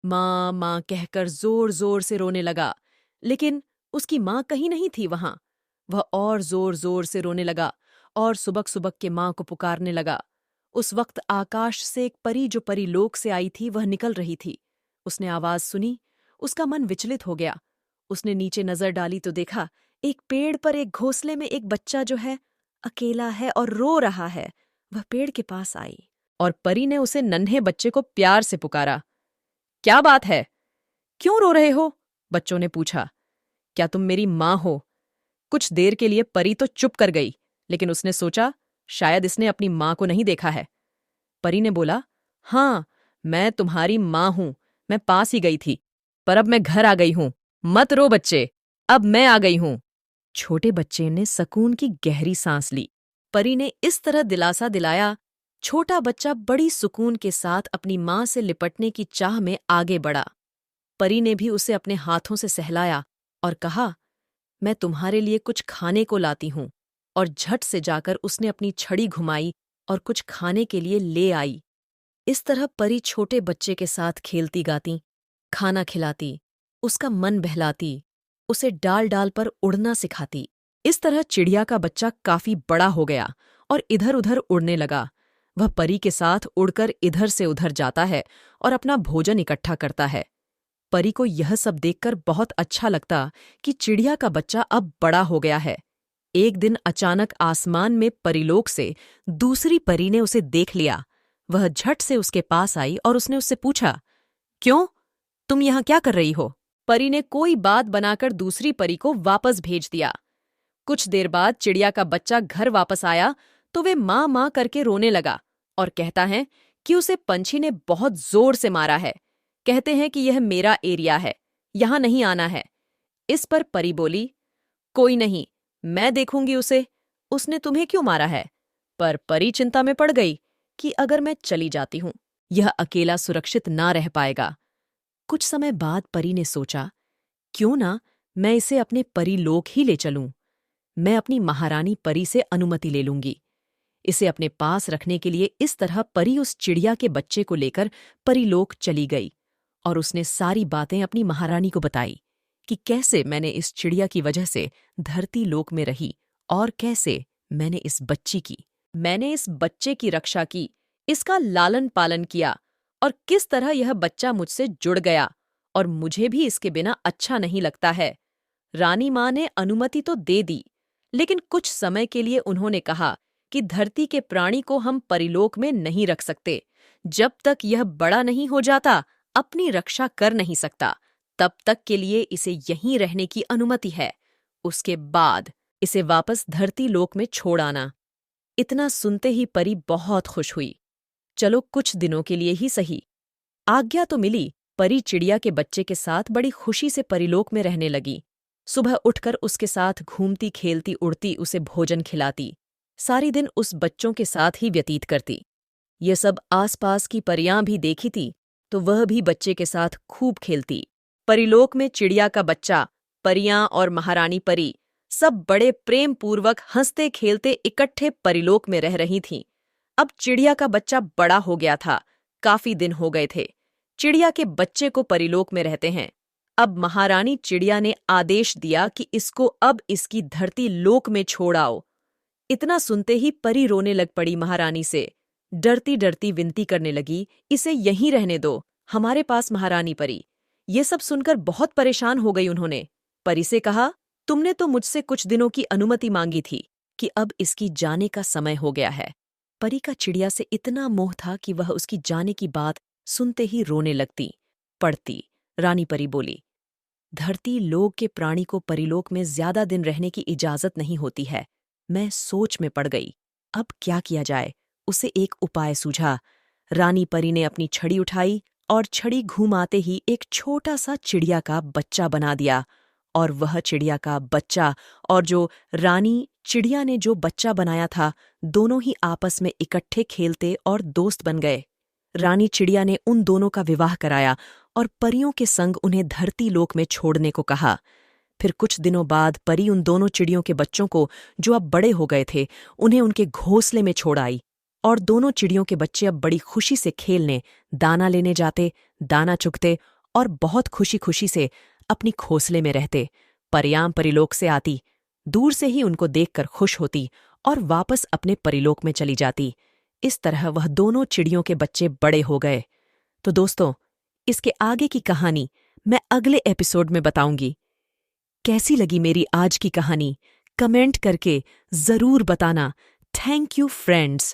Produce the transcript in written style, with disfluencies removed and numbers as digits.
माँ माँ कहकर जोर जोर से रोने लगा, लेकिन उसकी माँ कहीं नहीं थी वहां। वह और जोर जोर से रोने लगा और सुबक सुबक के माँ को पुकारने लगा। उस वक्त आकाश से एक परी जो परीलोक से आई थी वह निकल रही थी। उसने आवाज सुनी, उसका मन विचलित हो गया। उसने नीचे नजर डाली तो देखा एक पेड़ पर एक घोंसले में एक बच्चा जो है अकेला है और रो रहा है। वह पेड़ के पास आई और परी ने उसे नन्हे बच्चे को प्यार से पुकारा। क्या बात है? क्यों रो रहे हो? बच्चों ने पूछा। क्या तुम मेरी माँ हो? कुछ देर के लिए परी तो चुप कर गई, लेकिन उसने सोचा शायद इसने अपनी माँ को नहीं देखा है। परी ने बोला, हाँ, मैं तुम्हारी माँ हूं। मैं पास ही गई थी, पर अब मैं घर आ गई हूं। मत रो बच्चे, अब मैं आ गई हूं। छोटे बच्चे ने सकून की गहरी सांस ली। परी ने इस तरह दिलासा दिलाया। छोटा बच्चा बड़ी सुकून के साथ अपनी माँ से लिपटने की चाह में आगे बढ़ा। परी ने भी उसे अपने हाथों से सहलाया और कहा, मैं तुम्हारे लिए कुछ खाने को लाती हूं। और झट से जाकर उसने अपनी छड़ी घुमाई और कुछ खाने के लिए ले आई। इस तरह परी छोटे बच्चे के साथ खेलती गाती, खाना खिलाती, उसका मन बहलाती, उसे डाल डाल पर उड़ना सिखाती। इस तरह चिड़िया का बच्चा काफी बड़ा हो गया और इधर उधर उड़ने लगा। वह परी के साथ उड़कर इधर से उधर जाता है और अपना भोजन इकट्ठा करता है। परी को यह सब देखकर बहुत अच्छा लगता कि चिड़िया का बच्चा अब बड़ा हो गया है। एक दिन अचानक आसमान में परीलोक से दूसरी परी ने उसे देख लिया। वह झट से उसके पास आई और उसने उससे पूछा, क्यों, तुम यहाँ क्या कर रही हो? परी ने कोई बात बनाकर दूसरी परी को वापस भेज दिया। कुछ देर बाद चिड़िया का बच्चा घर वापस आया तो वे माँ माँ करके रोने लगा और कहता है कि उसे पंछी ने बहुत जोर से मारा है। कहते हैं कि यह मेरा एरिया है, यहाँ नहीं आना है। इस पर परी बोली, कोई नहीं, मैं देखूंगी उसे, उसने तुम्हें क्यों मारा है? पर परी चिंता में पड़ गई कि अगर मैं चली जाती हूं, यह अकेला सुरक्षित ना रह पाएगा। कुछ समय बाद परी ने सोचा, क्यों ना मैं इसे अपने परीलोक ही ले चलूं। मैं अपनी महारानी परी से अनुमति ले लूंगी। इसे अपने पास रखने के लिए इस तरह परी उस चिड़िया के बच्चे को लेकर परीलोक चली गई और उसने सारी बातें अपनी महारानी को बताई कि कैसे मैंने इस चिड़िया की वजह से धरती लोक में रही और कैसे मैंने इस बच्चे की रक्षा की, इसका लालन पालन किया और किस तरह यह बच्चा मुझसे जुड़ गया और मुझे भी इसके बिना अच्छा नहीं लगता है। रानी माँ ने अनुमति तो दे दी, लेकिन कुछ समय के लिए उन्होंने कहा कि धरती के प्राणी को हम परिलोक में नहीं रख सकते। जब तक यह बड़ा नहीं हो जाता, अपनी रक्षा कर नहीं सकता, तब तक के लिए इसे यहीं रहने की अनुमति है। उसके बाद इसे वापस धरती लोक में छोड़ आना। इतना सुनते ही परी बहुत खुश हुई। चलो कुछ दिनों के लिए ही सही। आज्ञा तो मिली। परी चिड़िया के बच्चे के साथ बड़ी खुशी से परिलोक में रहने लगी। सुबह उठकर उसके साथ घूमती खेलती उड़ती उसे भोजन खिलाती। सारी दिन उस बच्चों के साथ ही व्यतीत करती। ये सब आसपास की परियां भी देखी थी तो वह भी बच्चे के साथ खूब खेलती। परिलोक में चिड़िया का बच्चा, परियां और महारानी परी सब बड़े प्रेम पूर्वक हंसते खेलते इकट्ठे परिलोक में रह रही थीं। अब चिड़िया का बच्चा बड़ा हो गया था, काफी दिन हो गए थे। चिड़िया के बच्चे को परिलोक में रहते हैं। अब महारानी चिड़िया ने आदेश दिया कि इसको अब इसकी धरती लोक में छोड़ आओ। इतना सुनते ही परी रोने लग पड़ी महारानी से। डरती डरती विनती करने लगी, इसे यहीं रहने दो, हमारे पास महारानी परी। ये सब सुनकर बहुत परेशान हो गई उन्होंने। परी से कहा, तुमने तो मुझसे कुछ दिनों की अनुमति मांगी थी कि अब इसकी जाने का समय हो गया है। परी का चिड़िया से इतना मोह था कि वह उसकी जाने की बात सुनते ही रोने लगती पड़ती। रानी परी बोली, धरती लोक के प्राणी को परिलोक में ज्यादा दिन रहने की इजाजत नहीं होती है। मैं सोच में पड़ गई, अब क्या किया जाए। उसे एक उपाय सूझा। रानी परी ने अपनी छड़ी उठाई और छड़ी घुमाते ही एक छोटा सा चिड़िया का बच्चा बना दिया। और वह चिड़िया का बच्चा और जो रानी चिड़िया ने जो बच्चा बनाया था, दोनों ही आपस में इकट्ठे खेलते और दोस्त बन गए। रानी चिड़िया ने उन दोनों का विवाह कराया और परियों के संग उन्हें धरती लोक में छोड़ने को कहा। फिर कुछ दिनों बाद परी उन दोनों चिड़ियों के बच्चों को, जो अब बड़े हो गए थे, उन्हें उनके घोंसले में छोड़ आई। और दोनों चिड़ियों के बच्चे अब बड़ी खुशी से खेलने, दाना लेने जाते, दाना चुगते और बहुत खुशी खुशी से अपनी घोंसले में रहते। परियां परिलोक से आती, दूर से ही उनको देखकर खुश होती और वापस अपने परिलोक में चली जाती। इस तरह वह दोनों चिड़ियों के बच्चे बड़े हो गए। तो दोस्तों, इसके आगे की कहानी मैं अगले एपिसोड में बताऊंगी। कैसी लगी मेरी आज की कहानी कमेंट करके जरूर बताना। Thank you friends.